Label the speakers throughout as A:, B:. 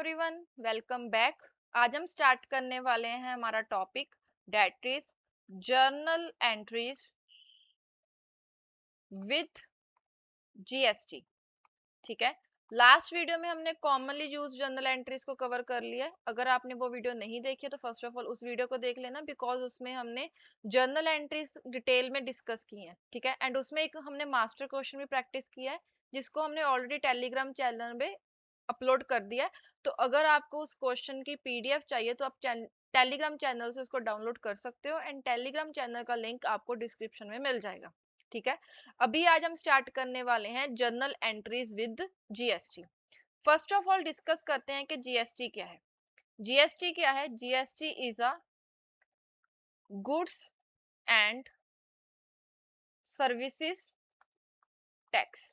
A: Everyone, welcome back. आज हम start करने वाले हैं हमारा topic that is journal entries with GST. ठीक है। लास्ट वीडियो में हमने कॉमनली यूज जर्नल एंट्रीज को कवर कर लिया है। अगर आपने वो वीडियो नहीं देखी है तो फर्स्ट ऑफ ऑल उस वीडियो को देख लेना, बिकॉज उसमें हमने जर्नल एंट्रीज डिटेल में डिस्कस की है। ठीक है। एंड उसमें एक हमने मास्टर क्वेश्चन भी प्रैक्टिस किया है, जिसको हमने ऑलरेडी टेलीग्राम चैनल में अपलोड कर दिया है। तो अगर आपको उस क्वेश्चन की पीडीएफ चाहिए तो आप टेलीग्राम चैनल से उसको डाउनलोड कर सकते हो, एंड टेलीग्राम चैनल का लिंक आपको डिस्क्रिप्शन में मिल जाएगा। ठीक है। अभी आज हम स्टार्ट करने वाले हैं journal entries with GST. First of all discuss करते हैं कि जीएसटी क्या है। जीएसटी क्या है? GST is a goods and services tax,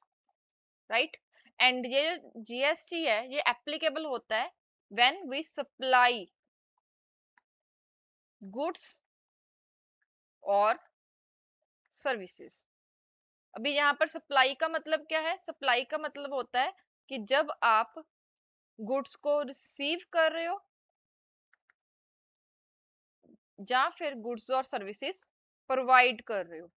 A: right. And ये जीएसटी है ये एप्लीकेबल होता है व्हेन वी सप्लाई गुड्स और सर्विसेज। अभी यहाँ पर सप्लाई का मतलब क्या है? सप्लाई का मतलब होता है कि जब आप गुड्स को रिसीव कर रहे हो या फिर गुड्स और सर्विसेज प्रोवाइड कर रहे हो।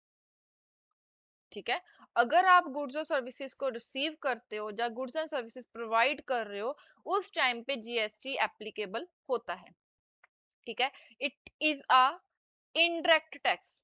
A: ठीक है। अगर आप गुड्स और सर्विसेज को रिसीव करते हो या गुड्स एंड सर्विसेज प्रोवाइड कर रहे हो, उस टाइम पे जीएसटी एप्लीकेबल होता है। ठीक है। It is a indirect tax.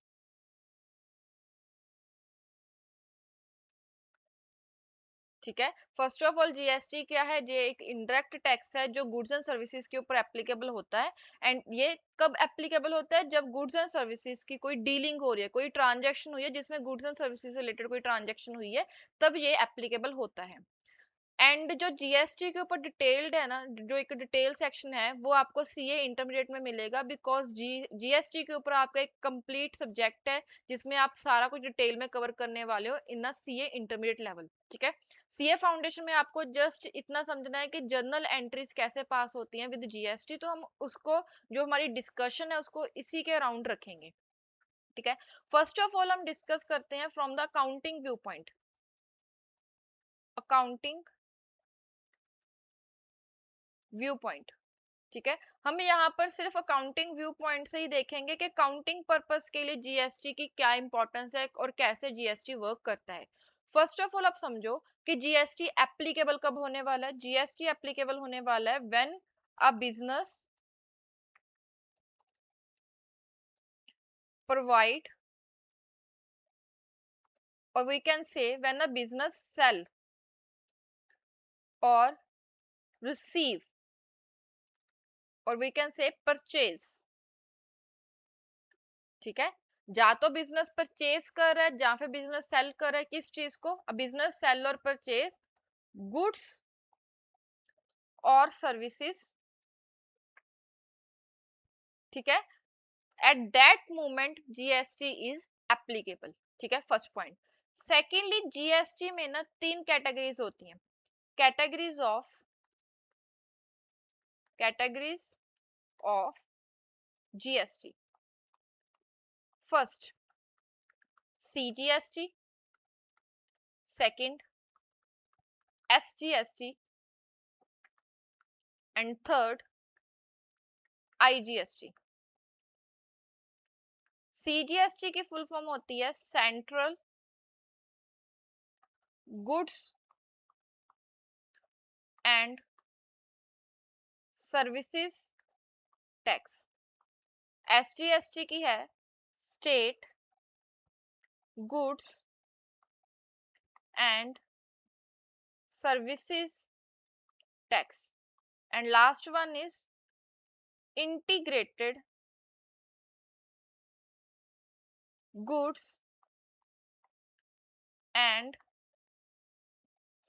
A: ठीक है। फर्स्ट ऑफ ऑल जीएसटी क्या है? ये एक इनडायरेक्ट टैक्स है जो गुड्स एंड सर्विसेज के ऊपर एप्लीकेबल होता है। एंड ये कब एप्लीकेबल होता है? जब गुड्स एंड सर्विसेज की कोई डीलिंग हो रही है, कोई ट्रांजैक्शन हुई है जिसमें गुड्स एंड सर्विसेज से रिलेटेड कोई ट्रांजैक्शन हुई है, तब ये एप्लीकेबल होता है। एंड जो जीएसटी के ऊपर डिटेल्ड है ना, जो एक डिटेल सेक्शन है, वो आपको सीए इंटरमीडिएट में मिलेगा, बिकॉज जीएसटी के ऊपर आपका एक कंप्लीट सब्जेक्ट है जिसमें आप सारा कुछ डिटेल में कवर करने वाले हो इन अ सीए इंटरमीडिएट लेवल। ठीक है। सीए फाउंडेशन में आपको जस्ट इतना समझना है कि जर्नल एंट्रीज कैसे पास होती हैं विद जीएसटी, तो हम उसको जो हमारी डिस्कशन है उसको इसी के अराउंड रखेंगे। ठीक है। फर्स्ट ऑफ ऑल हम डिस्कस करते हैं from the accounting view point. Accounting view point. ठीक है। हम यहाँ पर सिर्फ अकाउंटिंग व्यू पॉइंट से ही देखेंगे कि काउंटिंग पर्पस के लिए जीएसटी की क्या इंपॉर्टेंस है और कैसे जीएसटी वर्क करता है। फर्स्ट ऑफ ऑल आप समझो कि जीएसटी एप्लीकेबल कब होने वाला है? जीएसटी एप्लीकेबल होने वाला है व्हेन अ बिजनेस प्रोवाइड, और we can say when a business sell और रिसीव, और वी कैन से परचेज। ठीक है। या तो बिजनेस परचेज कर रहा है या फिर बिजनेस सेल कर रहा है। किस चीज को? बिजनेस सेल और परचेज गुड्स और सर्विसेज। ठीक है। At that moment GST is applicable. ठीक है, फर्स्ट पॉइंट। सेकेंडली, जीएसटी में ना तीन कैटेगरीज होती हैं। Categories of GST. First CGST, second SGST, and third IGST. CGST की फुल फॉर्म होती है central goods and services tax. SGST की है state goods and services tax. And last one is integrated goods and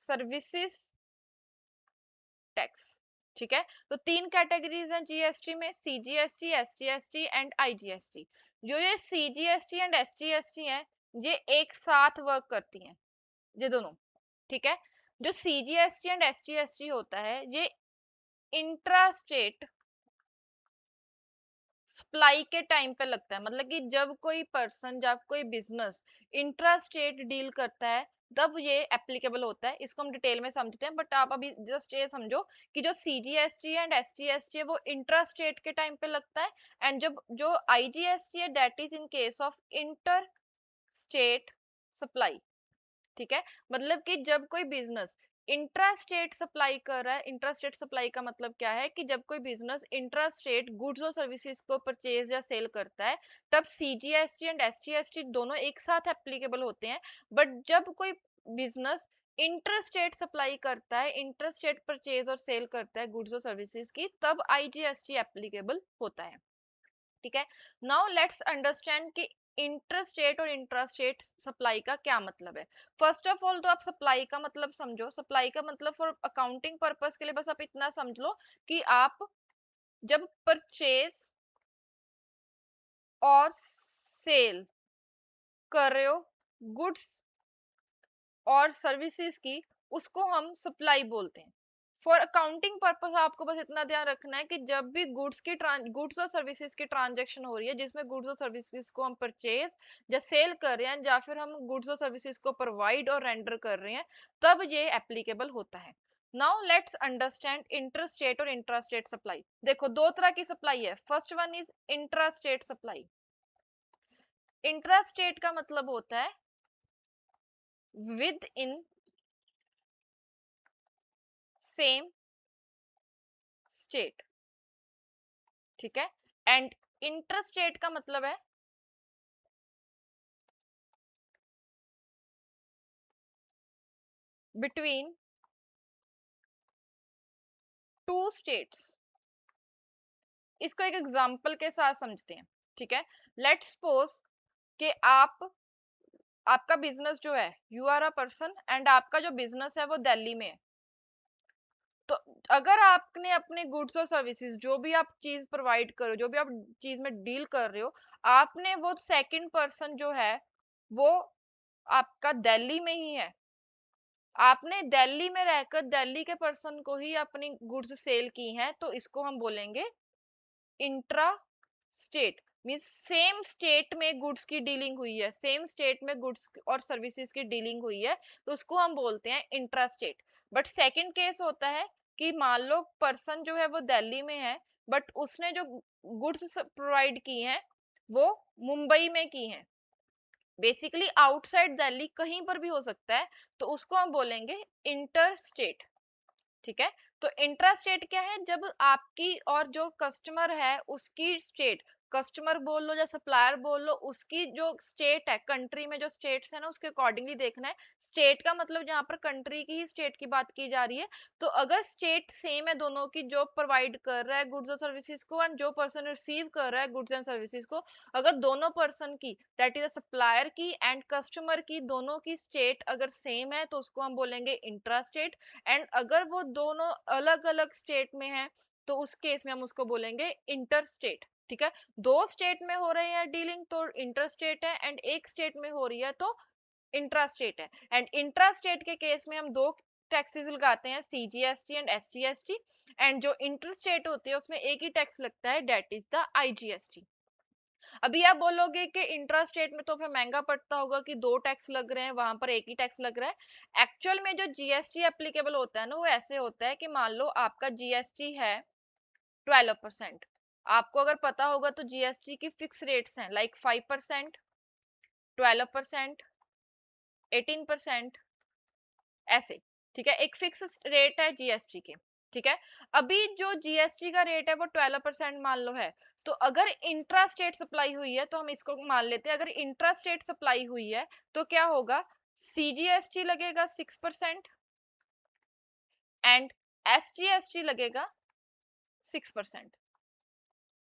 A: services tax. ठीक है। तो तीन categories हैं जीएसटी में, सीजीएसटी, एसजीएसटी एंड आईजीएसटी। जो ये सीजीएसटी एंड एसजीएसटी हैं, ये एक साथ वर्क करती हैं, ये दोनों। ठीक है। जो सीजीएसटी एंड एसजीएसटी होता है ये इंट्रा स्टेट सप्लाई के टाइम पे लगता है। मतलब कि जब कोई पर्सन, जब कोई बिजनेस इंट्रा स्टेट डील करता है, तब ये एप्लीकेबल होता है। इसको हम डिटेल में समझते हैं, बट आप अभी जस्ट ये समझो कि जो सीजीएसटी एंड एसजीएसटी है वो इंट्रा स्टेट के टाइम पे लगता है, एंड जब जो आईजीएसटी है that is in case of inter state supply. ठीक है, मतलब कि जब कोई बिजनेस इंट्रा स्टेट सप्लाई कर रहा है, इंट्रा स्टेट सप्लाई का मतलब क्या है कि जब कोई बिजनेस इंट्रा स्टेट गुड्स और सर्विसेज को परचेज या सेल करता है, तब सीजीएसटी एंड एसजीएसटी दोनों एक साथ एप्लीकेबल होते हैं। बट जब कोई बिजनेस इंटर स्टेट सप्लाई करता है, इंटर स्टेट परचेज और सेल करता है गुड्स और सर्विसेज की, तब आईजीएसटी एप्लीकेबल होता है। ठीक है, नाउ लेट्स अंडरस्टैंड कि इंटरस्टेट और इंट्रास्टेट सप्लाई का क्या मतलब है। फर्स्ट ऑफ ऑल तो आप सप्लाई का मतलब समझो। सप्लाई का मतलब फॉर अकाउंटिंग पर्पस के लिए बस आप इतना समझ लो कि आप जब परचेज और सेल कर रहे हो गुड्स और सर्विसेज की, उसको हम सप्लाई बोलते हैं। फॉर अकाउंटिंग पर्पस आपको बस इतना ध्यान रखना है कि जब भी गुड्स और सर्विसेज की ट्रांजैक्शन हो रही है जिसमें गुड्स और सर्विसेज को हम परचेज या सेल कर रहे हैं, या फिर हम गुड्स और सर्विसेज को प्रोवाइड और रेंडर कर रहे हैं, तब ये एप्लीकेबल होता है। नाउ लेट्स अंडरस्टैंड इंटरस्टेट और इंट्रास्टेट सप्लाई। देखो दो तरह की सप्लाई है। First one is intrastate supply. Intrastate का मतलब होता है विद इन सेम स्टेट। ठीक है, एंड इंटरस्टेट का मतलब है बिटवीन टू स्टेट्स। इसको एक एग्जांपल के साथ समझते हैं। ठीक है, लेट्स सपोज कि आपका बिजनेस जो है, you are a person and आपका जो बिजनेस है वो दिल्ली में है। तो अगर आपने अपने गुड्स और सर्विसेज जो भी आप चीज प्रोवाइड करो, जो भी आप चीज में डील कर रहे हो, आपने वो सेकंड पर्सन जो है वो आपका दिल्ली में ही है। आपने दिल्ली में रहकर दिल्ली के पर्सन को ही अपनी गुड्स सेल की हैं, तो इसको हम बोलेंगे intra state. Means same state में गुड्स की डीलिंग हुई है, सेम स्टेट में गुड्स और सर्विसेज की डीलिंग हुई है, तो उसको हम बोलते हैं intra state. But second case होता है कि मान लो पर्सन जो है वो दिल्ली में है, बट उसने जो गुड्स प्रोवाइड की हैं वो मुंबई में की हैं। बेसिकली आउटसाइड दिल्ली कहीं पर भी हो सकता है, तो उसको हम बोलेंगे इंटर स्टेट। ठीक है, तो इंट्रा स्टेट क्या है, जब आपकी और जो कस्टमर है उसकी स्टेट, कस्टमर बोल लो या सप्लायर बोल लो, उसकी जो स्टेट है, कंट्री में जो स्टेट्स है ना उसके अकॉर्डिंगली देखना है। स्टेट का मतलब जहां पर कंट्री की ही स्टेट की बात की जा रही है, तो अगर स्टेट सेम है दोनों की, जो प्रोवाइड कर रहा है गुड्स और सर्विसेज को एंड जो पर्सन रिसीव कर रहा है गुड्स एंड सर्विसेज को, अगर दोनों पर्सन की, दैट इज सप्लायर की एंड कस्टमर की, दोनों की स्टेट अगर सेम है, तो उसको हम बोलेंगे इंट्रा स्टेट। एंड अगर वो दोनों अलग अलग स्टेट में है, तो उस केस में हम उसको बोलेंगे इंटर स्टेट। ठीक है, दो स्टेट में हो रहे हैं डीलिंग तो इंटर स्टेट है, एंड एक स्टेट में हो रही है तो इंट्रा स्टेट है। एंड इंट्रा स्टेट के केस में हम दो टैक्सेस लगाते हैं, सीजीएसटी एंड एसजीएसटी। एंड जो इंटर स्टेट होती है उसमें एक ही टैक्स लगता है, दैट इज द आईजीएसटी। अभी आप बोलोगे कि इंट्रा स्टेट में तो फिर महंगा पड़ता होगा कि दो टैक्स लग रहे हैं, वहां पर एक ही टैक्स लग रहा है। एक्चुअल में जो जीएसटी एप्लीकेबल होता है ना, वो ऐसे होता है कि मान लो आपका जीएसटी है 12%। आपको अगर पता होगा तो जीएसटी की फिक्स रेट्स हैं लाइक 5%, 12%, 18%, ऐसे। ठीक है, एक फिक्स रेट है जीएसटी के। ठीक है, अभी जो जीएसटी का रेट है वो 12% मान लो है। तो अगर इंट्रा स्टेट सप्लाई हुई है, तो हम इसको मान लेते हैं, अगर इंट्रा स्टेट सप्लाई हुई है तो क्या होगा, सीजीएसटी लगेगा 6% एंड एसजीएसटी लगेगा 6%।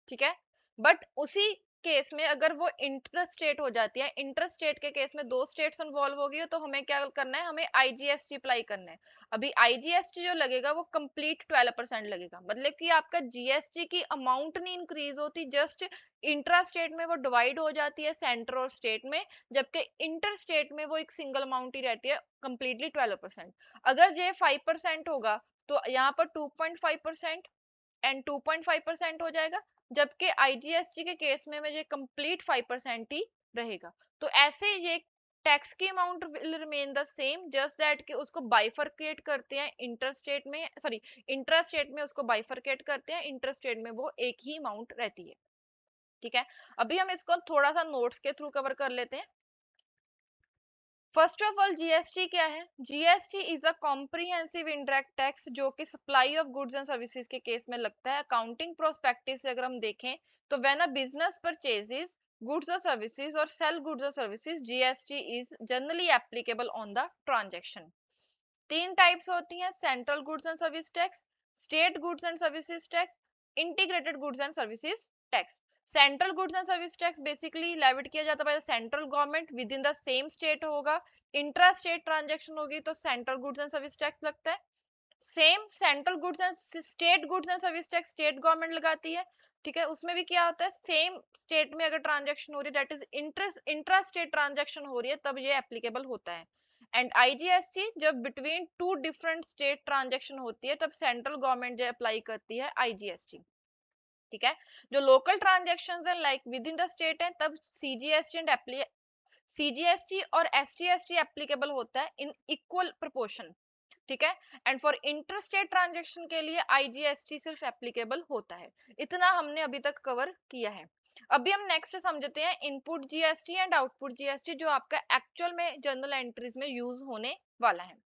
A: ठीक है, बट उसी केस में अगर वो इंटर स्टेट हो जाती है, इंटर स्टेट के केस में दो स्टेट्स इन्वॉल्व हो गई, तो हमें क्या करना है, हमें आईजीएसटी अप्लाई करना है। अभी आईजीएसटी जो लगेगा वो कंप्लीट 12% लगेगा, मतलब कि आपका जीएसटी की अमाउंट नहीं इंक्रीज होती, जस्ट इंट्रा स्टेट में वो डिवाइड हो जाती है सेंटर और स्टेट में, जबकि इंटर स्टेट में वो एक सिंगल अमाउंट ही रहती है, कंप्लीटली 12%। अगर ये 5% होगा तो यहाँ पर 2.5% एंड 2.5% हो जाएगा, जबकि आईजीएसटी के केस में मुझे कंप्लीट 5% ही रहेगा। तो ऐसे ये टैक्स की amount will remain the same, just that कि उसको बाइफरकेट करते हैं इंटरस्टेट में, सॉरी इंट्रास्टेट में उसको बाइफरकेट करते हैं, इंटरस्टेट में वो एक ही अमाउंट रहती है। ठीक है, अभी हम इसको थोड़ा सा नोट्स के थ्रू कवर कर लेते हैं। फर्स्ट ऑफ ऑल जीएसटी क्या है? GST is a comprehensive indirect tax जो कि supply of goods and services के केस में लगता है। अकाउंटिंग प्रोस्पेक्टिव से अगर हम देखें तो when a business purchases goods और सर्विसेज और सेल गुड्स और services, GST is generally applicable on the transaction. तीन टाइप्स होती हैं, central goods and service tax, state goods and services tax, integrated goods and services tax. Central goods and service tax basically levied किया जाता है by the central government within the same state होगा। Intra state transaction होगी तो central goods and service tax लगता है। Same central goods and state goods and service tax state government लगाती है। ठीक है, उसमें भी क्या होता है, सेम स्टेट में अगर ट्रांजेक्शन हो रही है, that is intra state transaction हो रही है, तब ये एप्लीकेबल होता है। एंड आईजीएसटी जब between two different state transaction होती है तब सेंट्रल गवर्नमेंट जो अप्लाई करती है आईजीएसटी। ठीक है, जो लोकल ट्रांजेक्शन है like with in the state है तब सीजीएसटी एंड सीजीएसटी और एसटीएसटी एप्लीकेबल होता है इन इक्वल प्रोपोर्शन। ठीक है, एंड फॉर इंटरस्टेट ट्रांजेक्शन के लिए आईजीएसटी सिर्फ एप्लीकेबल होता है। इतना हमने अभी तक कवर किया है। अभी हम नेक्स्ट समझते हैं input GST and output GST जो आपका एक्चुअल में जर्नल एंट्रीज में यूज होने वाला है।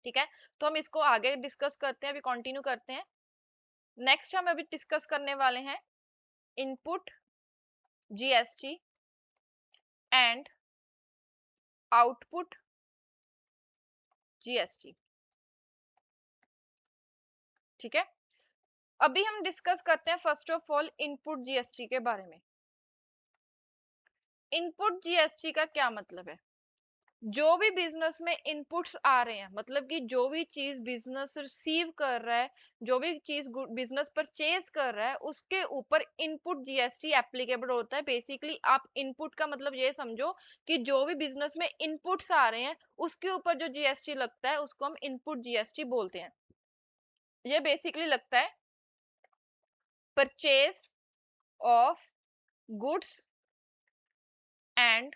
A: ठीक है, तो हम इसको आगे डिस्कस करते हैं, अभी कंटिन्यू करते हैं। नेक्स्ट हम अभी डिस्कस करने वाले हैं input GST and output GST. ठीक है, अभी हम डिस्कस करते हैं first of all input GST के बारे में। इनपुट जीएसटी का क्या मतलब है? जो भी बिजनेस में इनपुट्स आ रहे हैं, मतलब कि जो भी चीज बिजनेस रिसीव कर रहा है, जो भी चीज बिजनेस परचेज कर रहा है, उसके ऊपर इनपुट जीएसटी एप्लीकेबल होता है। बेसिकली आप इनपुट का मतलब ये समझो कि जो भी बिजनेस में इनपुट्स आ रहे हैं उसके ऊपर जो जीएसटी लगता है उसको हम इनपुट जीएसटी बोलते हैं। ये बेसिकली लगता है purchase of goods and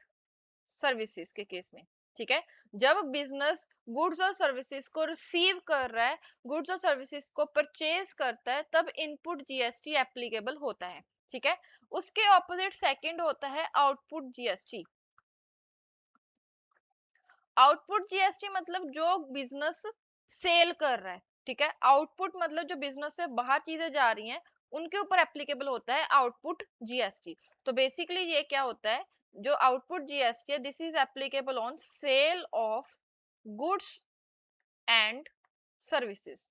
A: services के केस में। ठीक है, जब बिजनेस गुड्स और सर्विसेज को रिसीव कर रहा है, गुड्स और सर्विसेज को परचेज करता है, तब इनपुट जीएसटी एप्लीकेबल होता है। ठीक है, उसके ऑपोजिट सेकंड होता है आउटपुट जीएसटी। आउटपुट जीएसटी मतलब जो बिजनेस सेल कर रहा है। ठीक है, आउटपुट मतलब जो बिजनेस से बाहर चीजें जा रही हैं उनके ऊपर एप्लीकेबल होता है आउटपुट जीएसटी। तो बेसिकली ये क्या होता है, जो आउटपुट जीएसटी है this is applicable on sale of goods and services.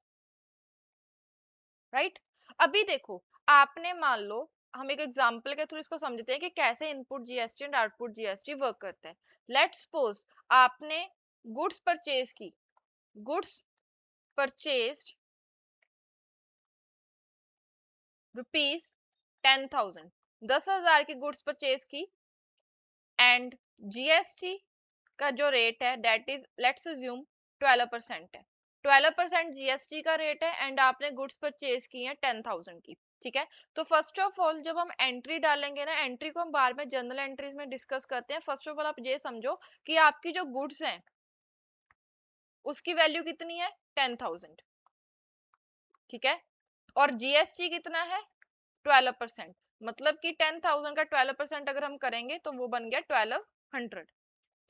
A: Right, अभी देखो आपने मान लो, हम एक एग्जांपल के थ्रू इसको समझते हैं कि कैसे input GST and output GST work करता है। लेट्स सपोज आपने गुड्स परचेज की, गुड्स परचेज्ड रुपीज 10,000, 10,000 की गुड्स परचेज की, एंड जीएसटी का जो रेट है दैट इज लेट्स अज्यूम 12% है। 12% जीएसटी का रेट है एंड आपने गुड्स परचेज की है 10,000 की। ठीक है, तो फर्स्ट ऑफ ऑल जब हम एंट्री डालेंगे ना, एंट्री को हम बाद में जनरल एंट्रीज में डिस्कस करते हैं। फर्स्ट ऑफ ऑल आप ये समझो कि आपकी जो गुड्स हैं उसकी वैल्यू कितनी है, 10,000। ठीक है, और जीएसटी कितना है, 12%। मतलब कि 10,000 का 12% अगर हम करेंगे तो वो बन गया 1200।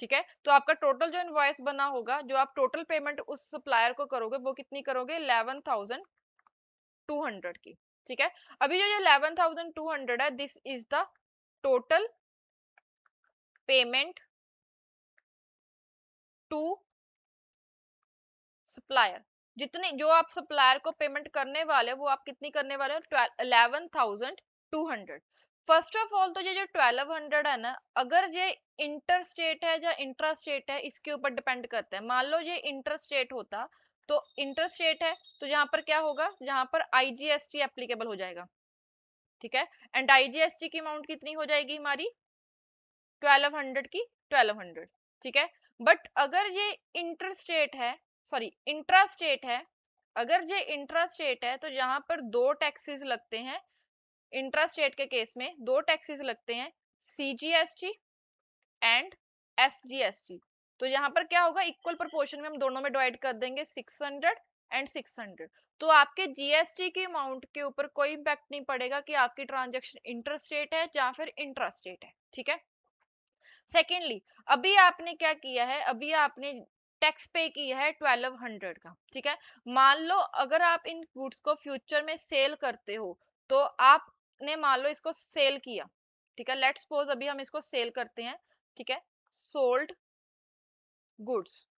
A: ठीक है, तो आपका टोटल जो इनवॉइस बना होगा, जो आप टोटल पेमेंट उस सप्लायर को करोगे वो कितनी करोगे, 11,200 की। ठीक है, अभी जो ये 11,200 है this is the total payment to supplier. जितनी जो आप सप्लायर को पेमेंट करने वाले हो वो आप कितनी करने वाले हो, 11,200। फर्स्ट ऑफ ऑल तो ये जो 1200 है ना, अगर ये इंटर स्टेट है या इंट्रा स्टेट है इसके ऊपर डिपेंड करता है। मान लो ये इंटर स्टेट होता तो इंटर स्टेट है तो यहाँ पर क्या होगा, यहाँ पर आईजीएसटी एप्लीकेबल हो जाएगा। ठीक है, एंड आईजीएसटी की अमाउंट कितनी हो जाएगी हमारी, 1200 की 1200। ठीक है, बट अगर ये इंटर स्टेट है, सॉरी इंट्रा स्टेट है, अगर ये इंट्रा स्टेट है तो यहाँ पर दो टैक्सेस लगते हैं। इंट्रा स्टेट के केस में दो टैक्सेस लगते हैं, सीजीएसटी एंड SGST। तो यहाँ पर क्या होगा, इक्वल प्रोपोर्शन में हम दोनों में डिवाइड कर देंगे 600 एंड 600। तो आपके जीएसटी के अमाउंट के ऊपर कोई इम्पैक्ट नहीं पड़ेगा कि आपकी ट्रांजेक्शन इंटर स्टेट है या फिर इंट्रा स्टेट है, ठीक है। सेकेंडली, अभी आपने क्या किया है, अभी आपने टैक्स पे किया है 1200 का, ठीक है। मान लो अगर आप इन गुड्स को फ्यूचर में सेल करते हो, तो आपने मान लो इसको सेल किया, ठीक है। लेट्स सपोज अभी हम इसको सेल करते हैं, ठीक है। सोल्ड गुड्स,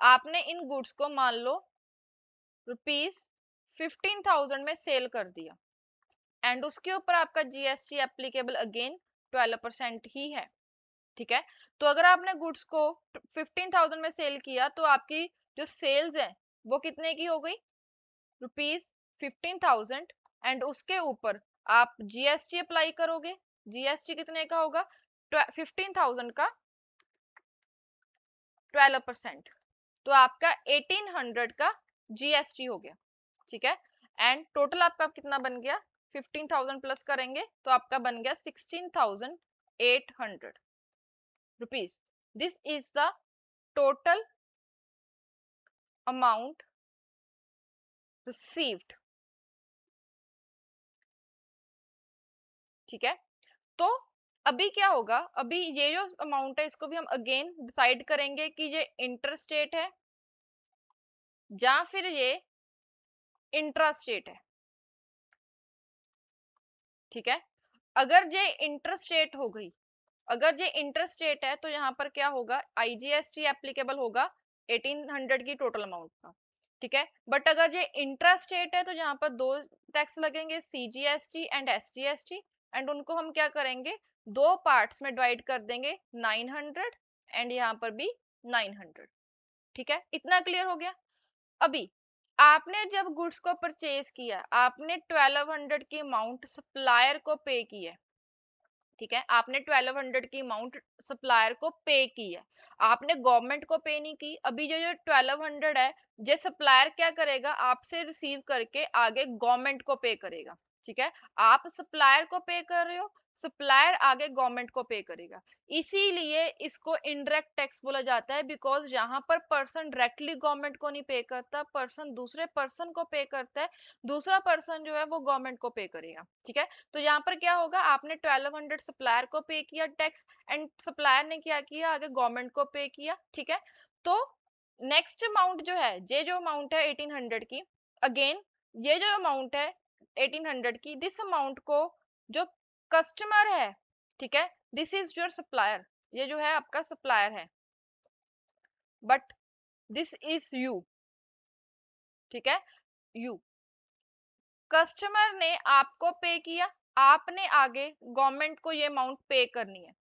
A: आपने इन गुड्स को मान लो ₹15,000 में सेल कर दिया, एंड उसके ऊपर आपका जीएसटी एप्लीकेबल अगेन 12% ही है, ठीक है। तो अगर आपने गुड्स को 15,000 में सेल किया, तो आपकी जो सेल्स है वो कितने की हो गई, ₹15,000, एंड उसके ऊपर आप जीएसटी अप्लाई करोगे। जीएसटी कितने का होगा, 15,000 का 12%, तो आपका 1800 का जीएसटी हो गया, ठीक है। एंड टोटल आपका कितना बन गया, 15,000 प्लस करेंगे तो आपका बन गया 16,800 rupees. This is the total amount received, ठीक है। तो अभी क्या होगा, अभी ये जो अमाउंट है इसको भी हम अगेन डिसाइड करेंगे कि ये इंटर स्टेट है या फिर ये इंट्रा स्टेट है, ठीक है। अगर ये इंटर स्टेट हो गई, अगर ये इंटर स्टेट है, तो यहाँ पर क्या होगा, आईजीएसटी एप्लीकेबल होगा 1800 की टोटल अमाउंट का, ठीक है। बट अगर ये इंट्रा स्टेट है, तो यहाँ पर दो टैक्स लगेंगे, सीजीएसटी एंड एसजीएसटी, एंड उनको हम क्या करेंगे, दो पार्ट्स में डिवाइड कर देंगे, 900 एंड यहाँ पर भी 900, ठीक है। इतना क्लियर हो गया। अभी आपने जब गुड्स को परचेज किया, आपने 1200 की अमाउंट सप्लायर को पे की है, ठीक है। आपने 1200 की अमाउंट सप्लायर को पे की है, आपने गवर्नमेंट को पे नहीं की। अभी जो जो 1200 है, ये सप्लायर क्या करेगा, आपसे रिसीव करके आगे गवर्नमेंट को पे करेगा, ठीक है। आप सप्लायर को पे कर रहे हो, सप्लायर आगे गवर्नमेंट को पे करेगा। इसीलिए इसको इनडायरेक्ट टैक्स बोला जाता है, बिकॉज यहाँ पर पर्सन डायरेक्टली गवर्नमेंट को नहीं पे करता, पर्सन दूसरे पर्सन को पे करता है, दूसरा पर्सन जो है वो गवर्नमेंट को पे करेगा, ठीक है। तो यहाँ पर क्या होगा, आपने 1200 सप्लायर को पे किया टैक्स, एंड सप्लायर ने क्या किया, आगे गवर्नमेंट को पे किया, ठीक है। तो नेक्स्ट अमाउंट जो है, ये जो अमाउंट है 1800 की, अगेन ये जो अमाउंट है 1800 की, दिस अमाउंट को जो कस्टमर है, ठीक है, दिस इज योर सप्लायर, ये जो है आपका सप्लायर है, बट दिस इज यू, ठीक है। यू, कस्टमर ने आपको पे किया, आपने आगे गवर्नमेंट को ये अमाउंट पे करनी है,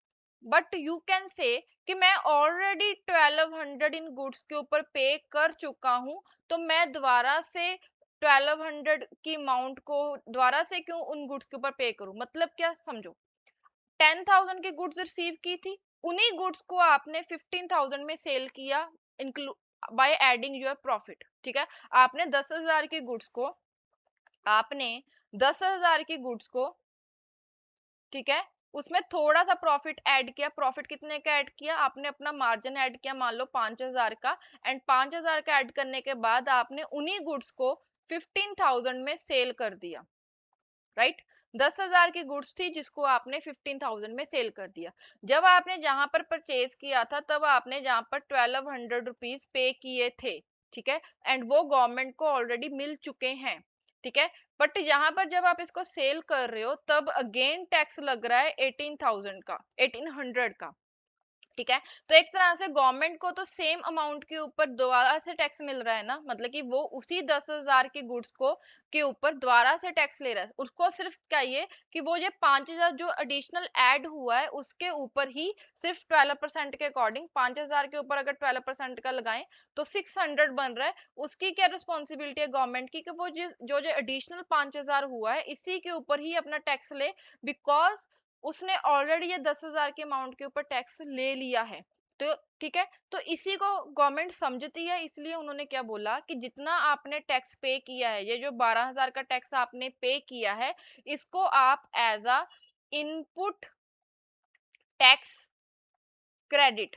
A: बट यू कैन से कि मैं ऑलरेडी 1200 इन गुड्स के ऊपर पे कर चुका हूं, तो मैं दोबारा से 1200 की अमाउंट को दोबारा से क्यों उन गुड्स के ऊपर पे करूं। मतलब क्या, समझो, 10,000 की गुड्स रिसीव की थी, उन्हीं गुड्स को आपने 15,000 में सेल किया, include by adding your profit, ठीक है। आपने 10,000 की गुड्स को, आपने 10,000 की गुड्स को, ठीक है, उसमें थोड़ा सा प्रॉफिट ऐड किया। प्रॉफिट कितने का ऐड किया, आपने अपना मार्जिन ऐड किया, मान लो 5,000 का, एंड 5,000 का ऐड करने के बाद आपने उन्हीं गुड्स को 15,000 में सेल कर दिया, राइट। 10,000 की गुड्स थी जिसको आपने 15,000 में सेल कर दिया। जब आपने जहां पर परचेज किया था, तब आपने जहां पर 1200 रुपीज पे किए थे, ठीक है, एंड वो गवर्नमेंट को ऑलरेडी मिल चुके हैं, ठीक है। बट यहाँ पर जब आप इसको सेल कर रहे हो, तब अगेन टैक्स लग रहा है 18,000 का, 1800 का, ठीक है। तो एक तरह से गवर्नमेंट को तो सेम अमाउंट के ऊपर दोबारा से टैक्स मिल रहा है ना, मतलब कि वो उसी 10,000 की गुड्स को के ऊपर दोबारा से टैक्स ले रहा है। उसको सिर्फ क्या ये कि वो ये 5,000 जो एडिशनल ऐड हुआ है, उसके ऊपर ही सिर्फ 12% के अकॉर्डिंग, 5,000 के ऊपर अगर 12% का लगाएं तो 600 बन रहा है। उसकी क्या रिस्पॉन्सिबिलिटी है गवर्नमेंट की कि वो जो जो एडिशनल 5,000 हुआ है, इसी के ऊपर ही अपना टैक्स ले, बिकॉज उसने ऑलरेडी ये 10,000 के अमाउंट के ऊपर टैक्स ले लिया है। तो ठीक है, तो इसी को गवर्नमेंट समझती है, इसलिए उन्होंने क्या बोला कि जितना आपने टैक्स पे किया है, ये जो 12,000 का टैक्स आपने पे किया है, इसको आप as a input tax credit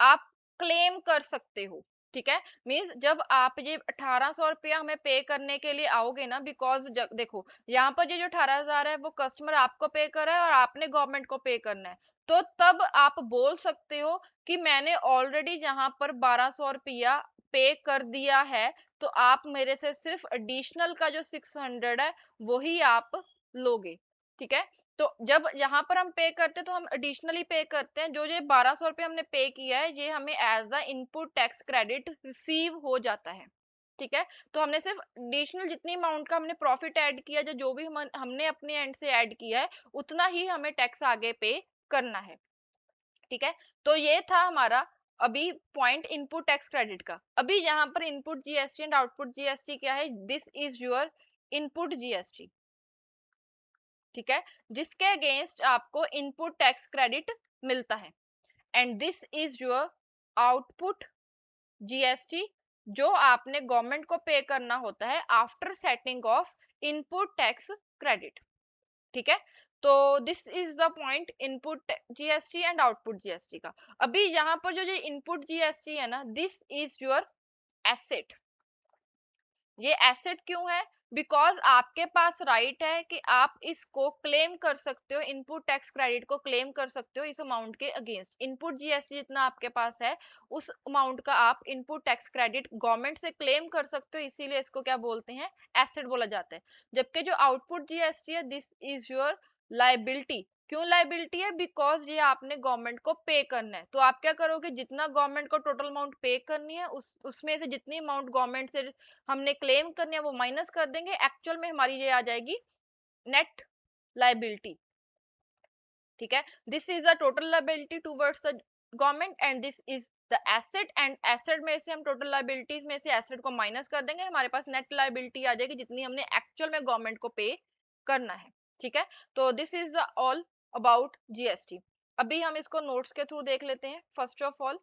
A: आप क्लेम कर सकते हो। ठीक है, मीन्स जब आप ये 1800 रुपया हमें पे करने के लिए आओगे ना, बिकॉज देखो यहाँ पर ये जो 18,000 है वो कस्टमर आपको पे कर रहा है और आपने गवर्नमेंट को पे करना है, तो तब आप बोल सकते हो कि मैंने ऑलरेडी जहां पर 1200 रुपया पे कर दिया है, तो आप मेरे से सिर्फ एडिशनल का जो 600 है वही आप लोगे। ठीक है, तो जब यहाँ पर हम पे करते हैं तो हम एडिशनली पे करते हैं, जो ये 1200 रुपये हमने पे किया है ये हमें as a input tax credit receive हो जाता है। ठीक है, तो हमने सिर्फ एडिशनल जितनी अमाउंट का हमने प्रॉफिट ऐड किया, जो भी हमने अपने एंड से ऐड किया है उतना ही हमें टैक्स आगे पे करना है। ठीक है, तो ये था हमारा अभी पॉइंट इनपुट टैक्स क्रेडिट का। अभी यहाँ पर input GST and output GST क्या है, this is your input GST. ठीक है, जिसके अगेंस्ट आपको इनपुट टैक्स क्रेडिट मिलता है, and this is your output GST, जो आपने गवर्नमेंट को पे करना होता है after setting of input tax credit. ठीक है, तो this is the point input GST and output GST का। अभी यहाँ पर जो इनपुट जीएसटी है ना, दिस इज योर एसेट। ये एसेट क्यों है, बिकॉज आपके पास राइट है कि आप इसको क्लेम कर सकते हो, इनपुट टैक्स क्रेडिट को क्लेम कर सकते हो इस अमाउंट के अगेंस्ट। इनपुट जीएसटी जितना आपके पास है उस अमाउंट का आप इनपुट टैक्स क्रेडिट गवर्नमेंट से क्लेम कर सकते हो, इसीलिए इसको क्या बोलते हैं, एसेट बोला जाता है। जबकि जो आउटपुट जीएसटी है, दिस इज योर लाइबिलिटी। क्यों लाइबिलिटी है, बिकॉज ये आपने गवर्नमेंट को पे करना है, तो आप क्या करोगे, जितना गवर्नमेंट को टोटल अमाउंट पे करनी है उसमें से जितनी अमाउंट गवर्नमेंट से हमने क्लेम करनी है वो माइनस कर देंगे, एक्चुअल में हमारी ये आ जाएगी नेट लाइबिलिटी। ठीक है, this is the total liability towards the government and this is the asset, and asset में से हम टोटल लाइबिलिटीज में से एसेट को माइनस कर देंगे, हमारे पास नेट लाइबिलिटी आ जाएगी जितनी हमने एक्चुअल में गवर्नमेंट को पे करना है। ठीक है, तो this is the all about GST. अभी हम इसको नोट्स के थ्रू देख लेते हैं। फर्स्ट ऑफ ऑल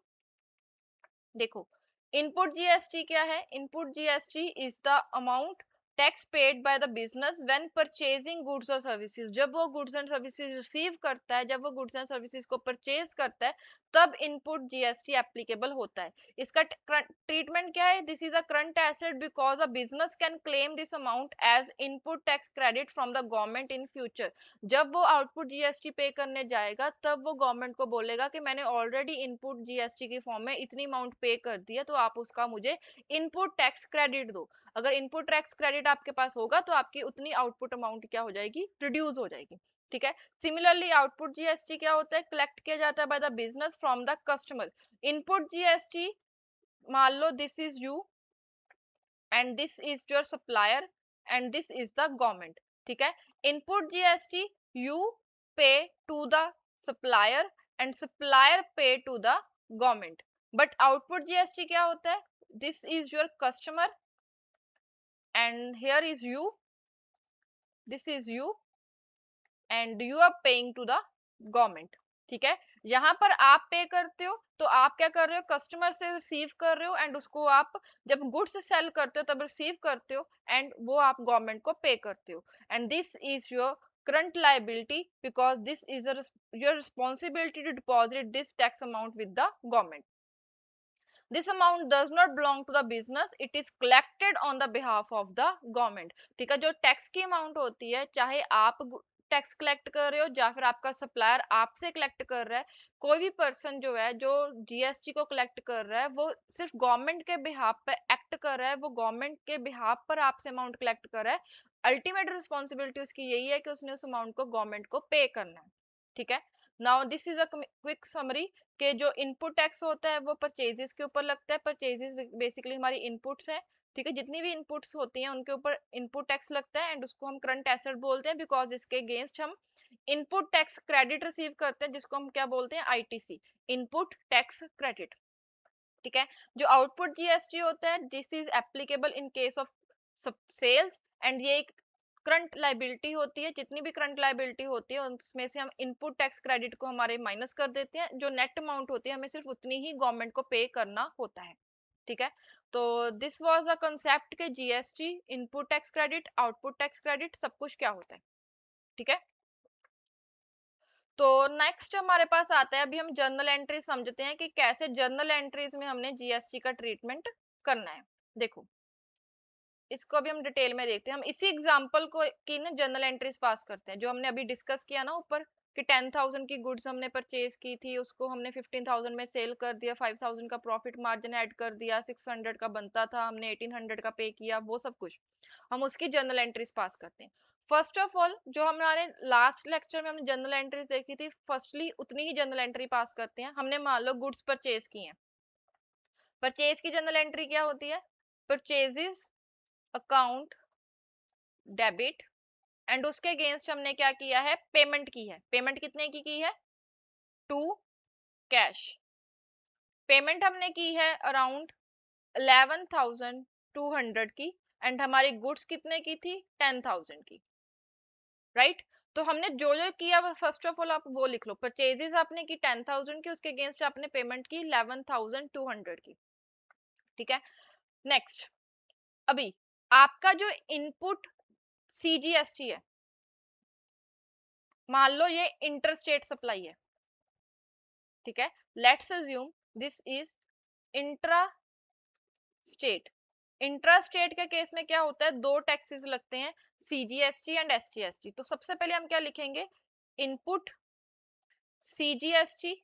A: देखो, इनपुट जीएसटी क्या है, input GST is the amount tax paid by the business when purchasing goods और सर्विसेज। जब वो गुड्स एंड सर्विसेज रिसीव करता है, जब वो गुड्स एंड सर्विसेज को परचेज करता है, तब इनपुट जीएसटी एप्लीकेबल होता है। इसका ट्रीटमेंट क्या है, this is a current asset because a business can claim this amount as input tax credit from the government in future. जब वो आउटपुट जीएसटी पे करने जाएगा तब वो गवर्नमेंट को बोलेगा कि मैंने ऑलरेडी इनपुट जीएसटी की फॉर्म में इतनी अमाउंट पे कर दी है, तो आप उसका मुझे इनपुट टैक्स क्रेडिट दो। अगर इनपुट टैक्स क्रेडिट आपके पास होगा तो आपकी उतनी आउटपुट अमाउंट क्या हो जाएगी, रिड्यूस हो जाएगी। ठीक है, सिमिलरली आउटपुट जीएसटी क्या होता है, कलेक्ट किया जाता है by the business from the customer. Input GST, मान लो this is you and this is your supplier and this is the government. ठीक है, input GST you pay to the supplier and supplier pay to the government. But output GST क्या होता है, this is your customer and here is you, this is you and you are paying to the government. ठीक है, यहाँ पर आप पे करते हो तो आप क्या कर रहे हो, कस्टमर से रिसीव कर रहे हो एंड उसको आप जब गुड्स सेल करते हो तब रिसीव करते हो एंड वो आप गवर्नमेंट को पे करते हो, and this is your current liability because this is your responsibility to deposit this tax amount with the government. This amount does not belong to the business, it is collected on the behalf of the government। ठीक है, जो tax की amount होती है, चाहे आप tax collect कर रहे हो या फिर आपका सप्लायर आपसे कलेक्ट कर रहा है, कोई भी पर्सन जो है जो जीएसटी को कलेक्ट कर रहा है वो सिर्फ गवर्नमेंट के बिहाफ पे एक्ट कर रहा है, वो गवर्नमेंट के बिहाफ पर आपसे अमाउंट कलेक्ट कर रहा है। अल्टीमेट रिस्पॉन्सिबिलिटी उसकी यही है कि उसने उस अमाउंट को गवर्नमेंट को पे करना है। ठीक है, now this is a quick summary के जो इनपुट टैक्स होता है वो परचेजेस के ऊपर लगता है। परचेजेस बेसिकली हमारी इनपुट्स हैं। ठीक है, जितनी भी इनपुट्स होती हैं उनके ऊपर इनपुट टैक्स लगता है एंड उसको हम करंट एसेट बोलते हैं बिकॉज इसके अगेंस्ट हम इनपुट टैक्स क्रेडिट रिसीव करते हैं, जिसको हम क्या बोलते हैं, आईटीसी, इनपुट टैक्स क्रेडिट। ठीक है, जो आउटपुट जीएसटी होता है, this is applicable in case of sales and ये एक करंट लाइबिलिटी होती है। जितनी भी करंट लाइबिलिटी होती है उसमें से हम इनपुट टैक्स क्रेडिट को हमारे माइनस कर देते हैं, जो नेट अमाउंट होती है हमें सिर्फ उतनी ही गवर्नमेंट को पे करना होता है। ठीक है, तो दिस वाज द कंसेप्ट के GST, input tax credit, output tax credit सब कुछ क्या होता है। ठीक है, तो नेक्स्ट हमारे पास आता है, अभी हम जर्नल एंट्री समझते हैं कि कैसे जर्नल एंट्रीज में हमने जीएसटी का ट्रीटमेंट करना है। देखो इसको अभी हम डिटेल में देखते हैं, हम इसी एग्जांपल को की ना जर्नल एंट्रीज पास करते हैं जो हमने अभी डिस्कस किया ना ऊपर, कि 10,000 की गुड्स हमने परचेज की थी, उसको हमने 15,000 में सेल कर दिया, 5,000 का प्रॉफिट मार्जिन ऐड कर दिया, 600 का बनता था, हमने 1800 का पे किया, वो सब कुछ हम उसकी जर्नल एंट्रीज पास करते हैं। फर्स्ट ऑफ ऑल जो हमारे लास्ट लेक्चर में हमने जर्नल एंट्रीज देखी थी, फर्स्टली उतनी ही जर्नल एंट्री पास करते हैं। हमने मान लो गुड्स परचेज की हैं, परचेज की जर्नल एंट्री क्या होती है, परचेजेस अकाउंट डेबिट, एंड उसके अगेंस्ट हमने क्या किया है, पेमेंट की है। पेमेंट कितने की है, टू कैश। पेमेंट हमने की है अराउंड 11,200 की, एंड हमारी गुड्स कितने की थी, 10,000 की, राइट। तो हमने जो जो किया फर्स्ट ऑफ ऑल आप वो लिख लो, परचेजेस आपने की 10,000 की, उसके अगेंस्ट आपने पेमेंट की 11,200 की, ठीक है। नेक्स्ट, अभी आपका जो इनपुट सीजीएसटी है, मान लो ये इंटरस्टेट सप्लाई है, ठीक है। Let's assume this is intra state. Intra state के केस में क्या होता है, दो टैक्सेस लगते हैं, सीजीएसटी एंड एसजीएसटी। तो सबसे पहले हम क्या लिखेंगे, इनपुट सीजीएसटी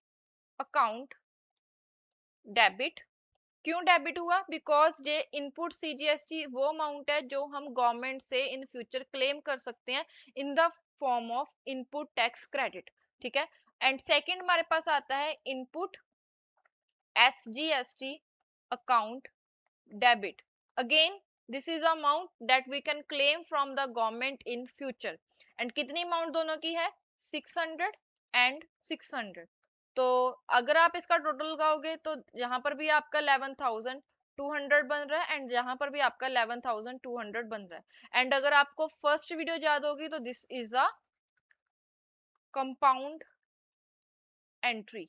A: अकाउंट डेबिट। क्यों डेबिट हुआ, बिकॉज ये इनपुट सीजीएसटी वो अमाउंट है जो हम गवर्नमेंट से इन फ्यूचर क्लेम कर सकते हैं in the form of input tax credit, ठीक है। एंड सेकंड हमारे पास आता है input SGST account debit. Again, this is the amount that we can claim from the government in future. And कितनी amount दोनों की है, 600 and 600। तो अगर आप इसका टोटल लगाओगे तो यहाँ पर भी आपका 11,200 बन रहा है, एंड यहाँ पर भी आपका 11,200 बन रहा है। एंड अगर आपको फर्स्ट वीडियो याद होगी तो this is a compound entry.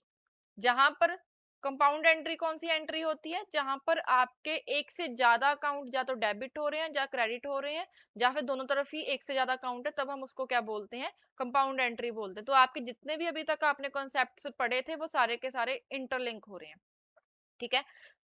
A: जहां पर कंपाउंड एंट्री कौन सी एंट्री होती है, जहां पर आपके एक से ज्यादा अकाउंट या तो डेबिट हो रहे हैं या क्रेडिट हो रहे हैं, या फिर दोनों तरफ ही एक से ज्यादा अकाउंट है, तब हम उसको क्या बोलते हैं, कंपाउंड एंट्री बोलते हैं। तो आपके जितने भी अभी तक आपने कॉन्सेप्ट पढ़े थे वो सारे के सारे इंटरलिंक हो रहे हैं, ठीक है।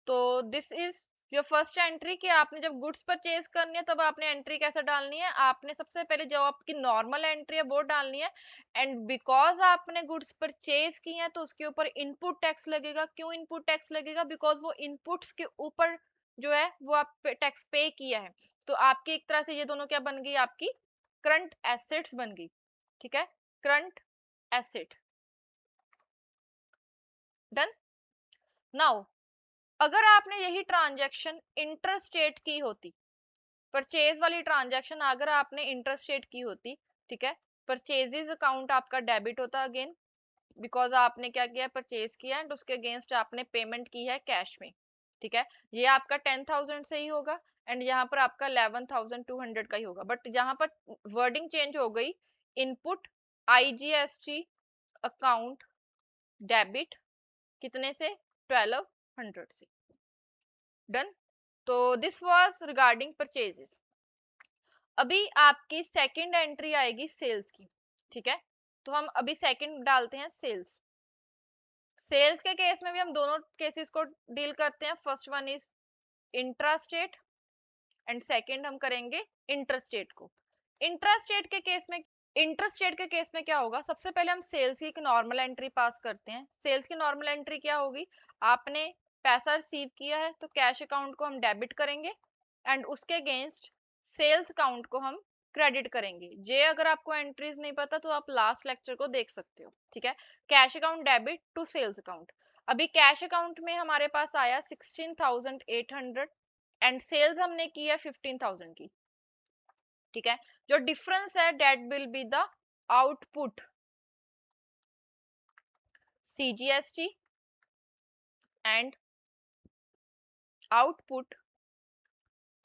A: तो this is your first entry, कि आपने जब गुड्स परचेज करनी है तब आपने एंट्री कैसे डालनी है, आपने सबसे पहले जो आपकी नॉर्मल एंट्री है वो डालनी है। एंड बिकॉज आपने गुड्स परचेज की हैं तो उसके ऊपर इनपुट टैक्स लगेगा। क्यों इनपुट टैक्स लगेगा, बिकॉज वो इनपुट्स के ऊपर जो है वो आप टैक्स पे किया है। तो आपकी एक तरह से ये दोनों क्या बन गई, आपकी करंट एसेट्स बन गई, ठीक है, करंट एसेट। डन। नाउ अगर आपने यही ट्रांजैक्शन इंटरस्टेट की होती, परचेज वाली ट्रांजैक्शन अगर आपने इंटरस्टेट की होती, ठीक है, परचेजेस अकाउंट आपका डेबिट होता अगेन, बिकॉज आपने क्या किया, परचेज किया एंड उसके अगेंस्ट आपने पेमेंट की है कैश में, ठीक है। ये आपका 10,000 से ही होगा, एंड यहाँ पर आपका 11,200 का ही होगा। बट यहाँ पर वर्डिंग चेंज हो गई, इनपुट आईजीएसटी अकाउंट डेबिट, कितने से, 1200 से। डन। तो दिस वाज रिगार्डिंग परचेजेस। अभी आपकी सेकंड एंट्री आएगी सेल्स की, ठीक है। तो हम अभी सेकंड डालते हैं सेल्स। सेल्स के केस में भी हम दोनों केसेस को डील करते हैं। First one is intrastate and second हम करेंगे इंटरस्टेट को। इंट्रास्टेट के केस में, इंटरस्टेट के केस में क्या होगा, सबसे पहले हम सेल्स की एक नॉर्मल एंट्री पास करते हैं। सेल्स की नॉर्मल एंट्री क्या होगी, आपने पैसा रिसीव किया है तो कैश अकाउंट को हम डेबिट करेंगे, एंड उसके अगेंस्ट सेल्स अकाउंट को हम क्रेडिट करेंगे। जे अगर आपको एंट्रीज नहीं पता तो आप लास्ट लेक्चर को देख सकते हो, ठीक है। Cash account debit to sales account. अभी कैश अकाउंट में हमारे पास आया 16,800 एंड सेल्स हमने की है 15,000 की, ठीक है। जो डिफरेंस है that will be the output CGST and output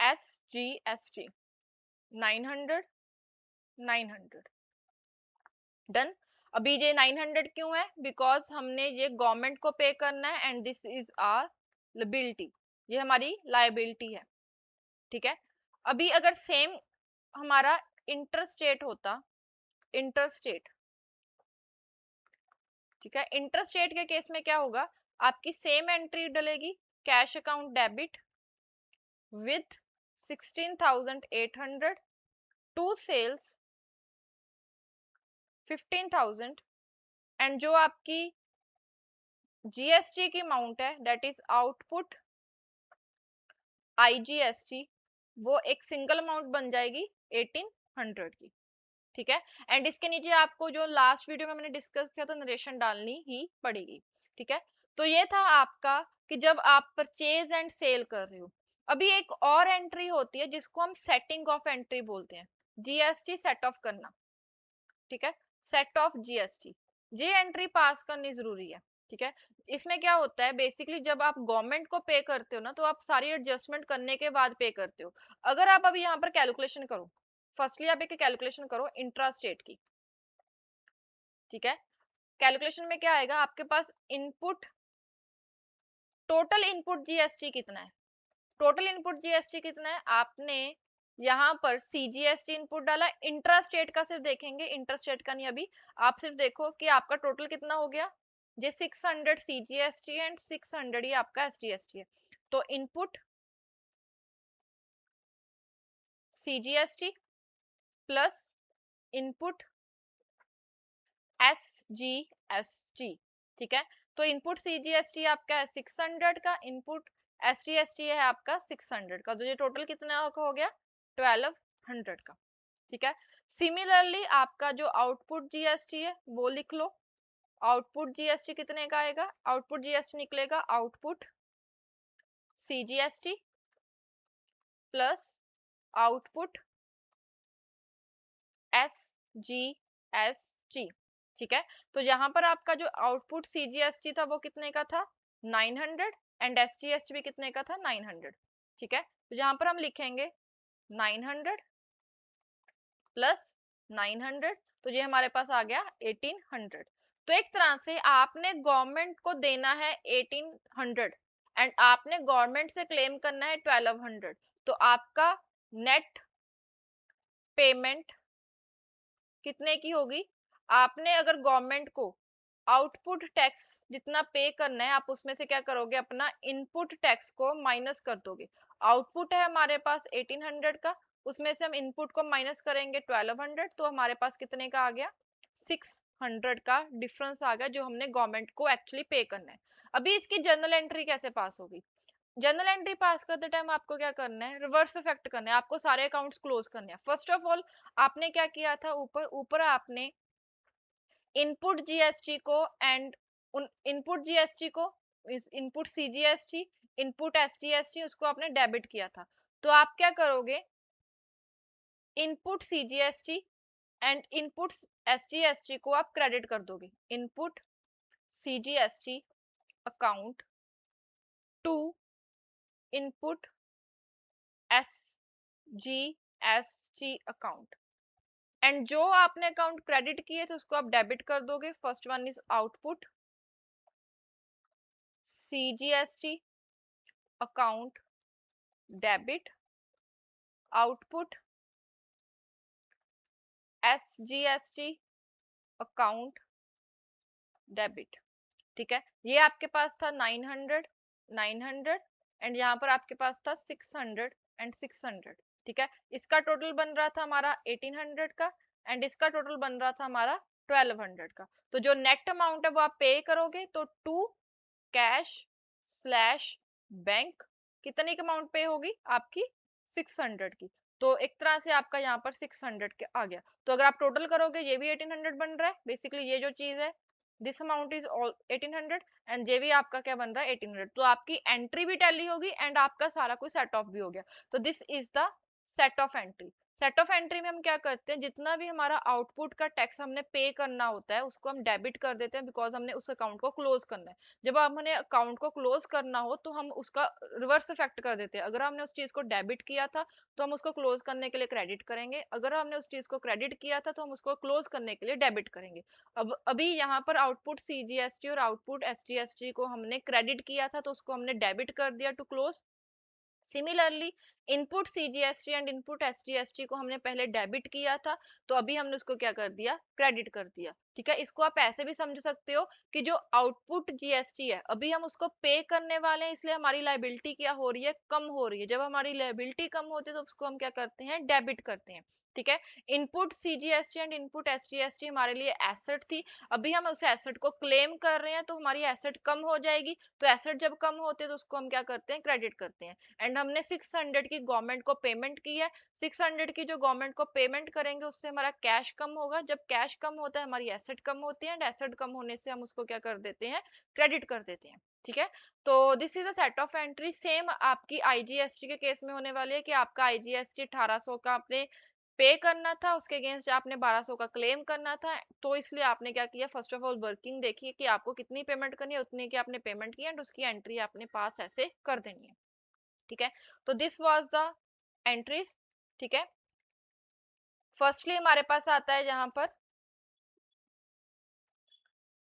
A: SGST 900 900। Done. अभी ये 900 क्यों है, बिकॉज हमने ये गवर्नमेंट को पे करना है and this is our liability, ये हमारी लायबिलिटी है, ठीक है। अभी अगर सेम हमारा इंटरस्टेट होता, इंटरस्टेट ठीक है। इंटरेस्ट रेट के केस में क्या होगा, आपकी सेम एंट्री डलेगी, cash account debit with 16,800 to sales 15,000, and जो आपकी जीएसटी की अमाउंट है दैट इज आउटपुट आईजीएसटी, वो एक सिंगल अमाउंट बन जाएगी 1800 की। ठीक है। एंड इसके नीचे आपको जो लास्ट वीडियो में मैंने डिस्कस किया था नरेशन डालनी ही पड़ेगी। ठीक है। तो ये था आपका कि जब आप परचेज एंड सेल कर रहे हो। अभी एक और एंट्री होती है जिसको हम सेटिंग ऑफ एंट्री बोलते हैं, जीएसटी सेट ऑफ करना। ठीक है। सेट ऑफ जीएसटी, ये एंट्री पास करनी जरूरी है। ठीक है। इसमें क्या होता है, बेसिकली जब आप गवर्नमेंट को पे करते हो ना, तो आप सारी एडजस्टमेंट करने के बाद पे करते हो। अगर आप अभी यहाँ पर कैलकुलेशन करो, फर्स्टली आप एक कैलकुलेशन करो इंट्रा स्टेट की। ठीक है। कैलकुलेशन में क्या आएगा आपके पास, इनपुट, टोटल इनपुट जीएसटी कितना है, टोटल इनपुट जीएसटी कितना है, आपने यहाँ पर सीजीएसटी इनपुट डाला। इंट्रा स्टेट का सिर्फ देखेंगे, इंटर स्टेट का नहीं अभी। आप सिर्फ देखो कि आपका टोटल कितना हो गया, ये 600 सीजीएसटी एंड 600 ही आपका एसजीएसटी है। तो input CGST plus input SGST. ठीक है। तो इनपुट सीजीएसटी आपका है 600 का, इनपुट एसजीएसटी है आपका 600 का, तो ये टोटल कितना का हो गया, 1200 का। ठीक है। सिमिलरली आपका जो आउटपुट जीएसटी है वो लिख लो। आउटपुट जीएसटी कितने का आएगा, आउटपुट जीएसटी निकलेगा output CGST plus output SGST. ठीक है। तो यहाँ पर आपका जो आउटपुट सीजीएसटी था वो कितने का था, 900, एंड एसजीएसटी भी कितने का था, 900। ठीक है। तो यहाँ पर हम लिखेंगे 900 प्लस 900, तो ये हमारे पास आ गया 1800। तो एक तरह से आपने गवर्नमेंट को देना है 1800 एंड आपने गवर्नमेंट से क्लेम करना है 1200। तो आपका नेट पेमेंट कितने की होगी, आपने अगर गवर्नमेंट को आउटपुट टैक्स जितना पे करना है, आप उसमें से क्या करोगे, अपना इनपुट टैक्स को माइनस कर दोगे। आउटपुट है हमारे पास 1800 का, उसमें से हम इनपुट को माइनस करेंगे 1200, तो हमारे पास कितने का आ गया, 600 का डिफरेंस आ गया जो हमने गवर्नमेंट को एक्चुअली पे करना है। अभी इसकी जर्नल एंट्री कैसे पास होगी, जर्नल एंट्री पास करते टाइम आपको क्या करना है, रिवर्स इफेक्ट करना है, आपको सारे अकाउंट्स क्लोज करने हैं। फर्स्ट ऑफ ऑल आपने क्या किया था, ऊपर ऊपर आपने इनपुट जीएसटी को एंड उन इनपुट जीएसटी को, इनपुट सीजीएसटी, इनपुट एसटीएसटी, उसको आपने डेबिट किया था। तो आप क्या करोगे, input CGST and input SGST को आप क्रेडिट कर दोगे, input CGST account to input SGST account, and जो आपने अकाउंट क्रेडिट किए थे उसको आप डेबिट कर दोगे। First one is output CGST account debit, output SGST account debit. ठीक है। ये आपके पास था 900 900, एंड यहाँ पर आपके पास था 600 एंड 600। ठीक है। इसका टोटल बन रहा था हमारा 1800 का, एंड इसका टोटल बन रहा था हमारा 1200 का। तो जो नेट अमाउंट है वो आप पे करोगे, तो टू कैश स्लैश बैंक कितने की अमाउंट पे होगी आपकी, 600 की। तो एक तरह से आपका यहाँ पर 600 के आ गया। तो अगर आप टोटल करोगे ये भी 1800 बन रहा है, बेसिकली ये जो चीज है this amount is all 1800, and ये भी आपका क्या बन रहा है 1800। तो आपकी एंट्री भी टैली होगी एंड आपका सारा कुछ सेट ऑफ भी हो गया। तो this is the set of entry. Set of entry में हम क्या करते हैं, जितना भी हमारा आउटपुट का टैक्स हमने पे करना होता है उसको हम डेबिट कर देते हैं, बिकॉज हमने उस अकाउंट को क्लोज करना है। जब हमने अकाउंट को क्लोज करना हो तो हम उसका रिवर्स इफेक्ट कर देते हैं। अगर हमने उस चीज को डेबिट किया था तो हम उसको क्लोज करने के लिए क्रेडिट करेंगे, अगर हमने उस चीज को क्रेडिट किया था तो हम उसको क्लोज करने के लिए डेबिट करेंगे। अब अभी यहाँ पर आउटपुट सीजीएसटी और आउटपुट एसजीएसटी को हमने क्रेडिट किया था तो उसको हमने डेबिट कर दिया to close, similarly input CGST and input SGST को हमने पहले डेबिट किया था, तो अभी हमने उसको क्या कर दिया, क्रेडिट कर दिया। ठीक है, इसको आप ऐसे भी समझ सकते हो कि जो आउटपुट जीएसटी है अभी हम उसको पे करने वाले हैं, इसलिए हमारी लायबिलिटी क्या हो रही है, कम हो रही है। जब हमारी लायबिलिटी कम होती है तो उसको हम क्या करते हैं, डेबिट करते हैं। ठीक है, input CGST and input SGST हमारे लिए एसेट थी, अभी हम उस एसेट को क्लेम कर रहे हैं तो हमारी एसेट कम हो जाएगी। तो एसेट जब कम होते हैं तो उसको हम क्या करते हैं, क्रेडिट करते हैं। एंड हमने 600 की गवर्नमेंट को पेमेंट की है, 600 की जो गवर्नमेंट को पेमेंट करेंगे उससे हमारा कैश कम होगा, जब कैश कम होता है हमारी एसेट कम होती है, एंड एसेट कम होने से हम उसको क्या कर देते हैं, क्रेडिट कर देते हैं। ठीक है, तो this is a set of entry. Same आपकी आईजीएसटी के केस में होने वाली है कि आपका आईजीएसटी 1800 का आपने पे करना था, उसके अगेंस्ट आपने 1200 का क्लेम करना था, तो इसलिए आपने क्या किया, फर्स्ट ऑफ ऑल वर्किंग देखिए कि आपको कितनी पेमेंट करनी है, उतनी की आपने पेमेंट की एंड उसकी एंट्री आपने पास ऐसे कर देनी है। ठीक है, तो दिस वाज द एंट्रीज। ठीक है, फर्स्टली हमारे पास आता है जहां पर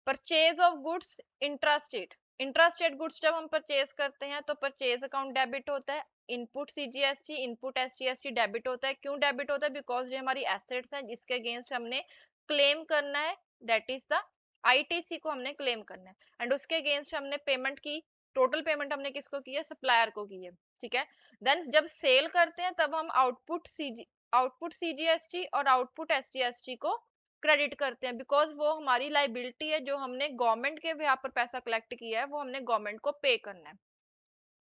A: purchase of goods intrastate. Intrastate goods जब हम परचेज करते हैं तो परचेज अकाउंट डेबिट होता है, input CGST input SGST debit होता है। क्यों डेबिट होता है, बिकॉज ये हमारी एसेट्स हैं जिसके अगेंस्ट हमने क्लेम करना है, दैट इज द आईटीसी को हमने क्लेम करना है, एंड उसके अगेंस्ट हमने पेमेंट की। टोटल पेमेंट हमने किसको की है, सप्लायर को की है। ठीक है, देन जब सेल करते हैं तब हम आउटपुट सीजीएसटी और आउटपुट एसजीएसटी को क्रेडिट करते हैं, बिकॉज वो हमारी लाइबिलिटी है, जो हमने गवर्नमेंट के यहाँ पर पैसा कलेक्ट किया है वो हमने गवर्नमेंट को पे करना है।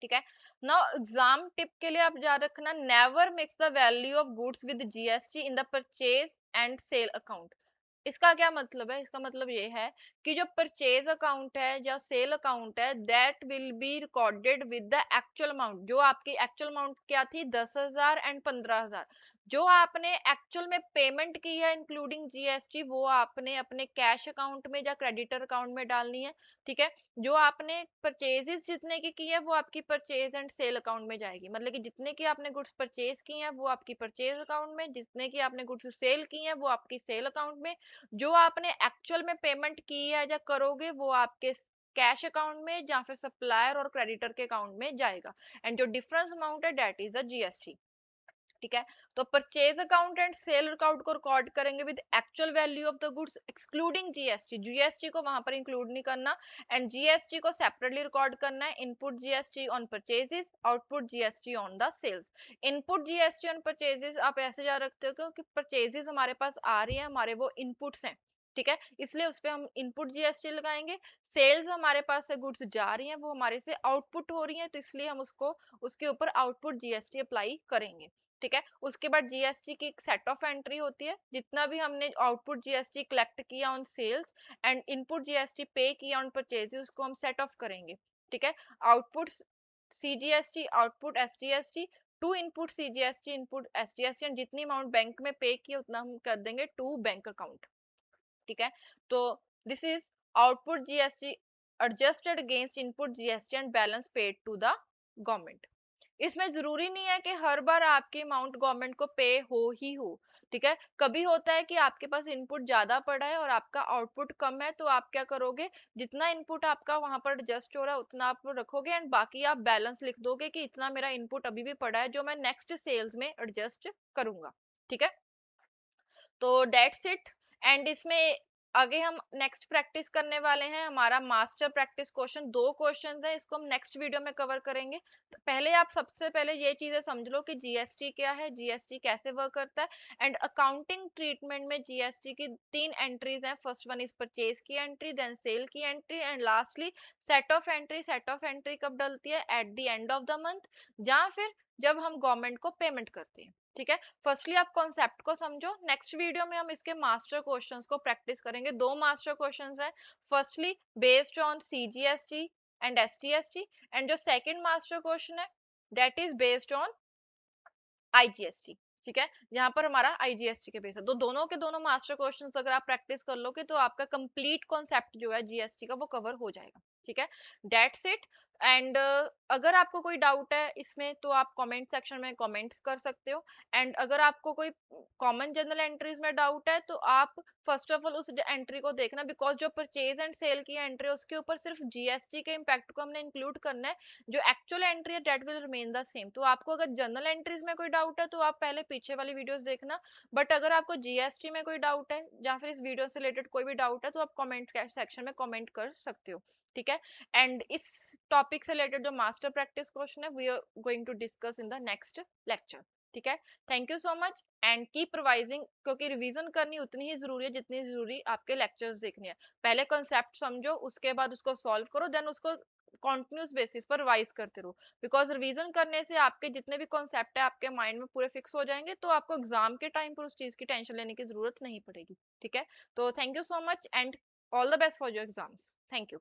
A: ठीक है, नाउ एग्जाम टिप के लिए आप याद रखना, never mix the value of goods with GST in the purchase and sale account. इसका क्या मतलब है, इसका मतलब ये है कि जो परचेज अकाउंट है या सेल अकाउंट है, that will be recorded with the actual amount. जो आपकी एक्चुअल अमाउंट क्या थी, 10,000 एंड 15,000, जो आपने एक्चुअल में पेमेंट की है इंक्लूडिंग जीएसटी, वो आपने अपने कैश अकाउंट में या क्रेडिटर अकाउंट में डालनी है। ठीक है, जो आपने परचेजेस जितने की है वो आपकी परचेज एंड सेल अकाउंट में जाएगी, मतलब कि जितने की आपने गुड्स परचेज की हैं वो आपकी परचेज अकाउंट में, जितने की आपने गुड्स सेल की हैं वो आपकी सेल अकाउंट में, जो आपने एक्चुअल में पेमेंट की है या करोगे वो आपके कैश अकाउंट में या फिर सप्लायर और क्रेडिटर के अकाउंट में जाएगा, एंड जो डिफरेंस अमाउंट है दैट इज अ जीएसटी। ठीक है, तो purchase account and sale account को रिकॉर्ड करेंगे with actual value of the goods excluding GST, GST को वहां पर इंक्लूड नहीं करना, एंड जीएसटी को सेपरेटली रिकॉर्ड करना है, input GST on purchases, output GST on the sales. Input GST on purchases आप ऐसे याद रखते हो क्योंकि परचेजेस हमारे पास आ रही है, हमारे वो इनपुट्स हैं। ठीक है, इसलिए उस पे हम इनपुट जीएसटी लगाएंगे। सेल्स हमारे पास से गुड्स जा रही हैं, वो हमारे से आउटपुट हो रही हैं, तो इसलिए हम उसको उसके ऊपर आउटपुट जीएसटी अप्लाई करेंगे। ठीक है, उसके बाद जीएसटी की एक सेट ऑफ एंट्री होती है, जितना भी हमने आउटपुट जीएसटी कलेक्ट किया on sales and input GST pay किया ऑन परचेजेस, उसको हम सेट ऑफ करेंगे। ठीक है, output CGST output SGST to input CGST input SGST, and जितनी अमाउंट बैंक में पे की उतना हम कर देंगे टू बैंक अकाउंट। ठीक है, तो this is output GST adjusted against input GST and balance paid to the government. इसमें जरूरी नहीं है कि हर बार आपकी अमाउंट गवर्नमेंट को पे हो ही हो। ठीक है, कभी होता है कि आपके पास इनपुट ज्यादा पड़ा है और आपका आउटपुट कम है, तो आप क्या करोगे, जितना इनपुट आपका वहां पर एडजस्ट हो रहा है उतना आप रखोगे, एंड बाकी आप बैलेंस लिख दोगे कि इतना मेरा इनपुट अभी भी पड़ा है जो मैं नेक्स्ट सेल्स में एडजस्ट करूंगा। ठीक है, तो दैट्स इट। एंड इसमें आगे हम नेक्स्ट प्रैक्टिस करने वाले हैं, हमारा मास्टर प्रैक्टिस क्वेश्चन, दो क्वेश्चंस है, इसको हम नेक्स्ट वीडियो में कवर करेंगे। तो पहले आप सबसे पहले ये चीजें समझ लो कि जीएसटी क्या है, जीएसटी कैसे वर्क करता है, एंड अकाउंटिंग ट्रीटमेंट में जीएसटी की तीन एंट्रीज हैं। फर्स्ट वन इज परचेज की एंट्री, देन सेल की entry, and lastly set of entry. Set of entry कब डलती है, at the end of the month, या फिर जब हम गवर्नमेंट को पेमेंट करते हैं। ठीक है, फर्स्टली आप कॉन्सेप्ट को समझो, नेक्स्ट वीडियो में हम इसके मास्टर क्वेश्चंस को प्रैक्टिस करेंगे। दो मास्टर क्वेश्चंस हैं, firstly based on CGST and STST, and जो सेकंड मास्टर क्वेश्चन है that is based on IGST. ठीक है, यहाँ पर हमारा आईजीएसटी के बेस है, तो दोनों के दोनों मास्टर क्वेश्चंस अगर आप प्रैक्टिस कर लोगे तो आपका कंप्लीट कॉन्सेप्ट जो है जीएसटी का वो कवर हो जाएगा। ठीक है, दैट्स इट। एंड अगर आपको कोई डाउट है इसमें तो आप कमेंट सेक्शन में कमेंट्स कर सकते हो। एंड अगर आपको कोई कॉमन जर्नल एंट्रीज में डाउट है तो आप फर्स्ट ऑफ ऑल उस एंट्री को देखना, बिकॉज जो परचेज एंड सेल की एंट्री है उसके ऊपर सिर्फ जीएसटी के इम्पैक्ट को हमने इंक्लूड करना है। जो एक्चुअल एंट्री है that will remain the same. तो आपको अगर जर्नल एंट्रीज में कोई डाउट है तो आप पहले पीछे वाली वीडियोस देखना। बट अगर आपको जीएसटी में कोई डाउट है या फिर इस वीडियो से रिलेटेड कोई भी डाउट है तो आप कमेंट सेक्शन में कमेंट कर सकते हो। ठीक है। एंड इस टॉपिक से रिलेटेड जो मास्टर प्रैक्टिस क्वेश्चन है we are going to discuss in the next lecture. ठीक है। Thank you so much and keep revising, क्योंकि रिवीजन करनी उतनी ही जरूरी है जितनी जरूरी आपके लेक्चर्स देखने हैं। पहले कॉन्सेप्ट समझो, उसके बाद उसको सॉल्व करो, देन उसको कॉन्टिन्यूस बेसिस पर रिवाइज करते रहो। बिकॉज रिवीजन करने से आपके जितने भी कॉन्सेप्ट है आपके माइंड में पूरे फिक्स हो जाएंगे, तो आपको एग्जाम के टाइम पर उस चीज की टेंशन लेने की जरूरत नहीं पड़ेगी। ठीक है। तो thank you so much and all the best for your exams. Thank you.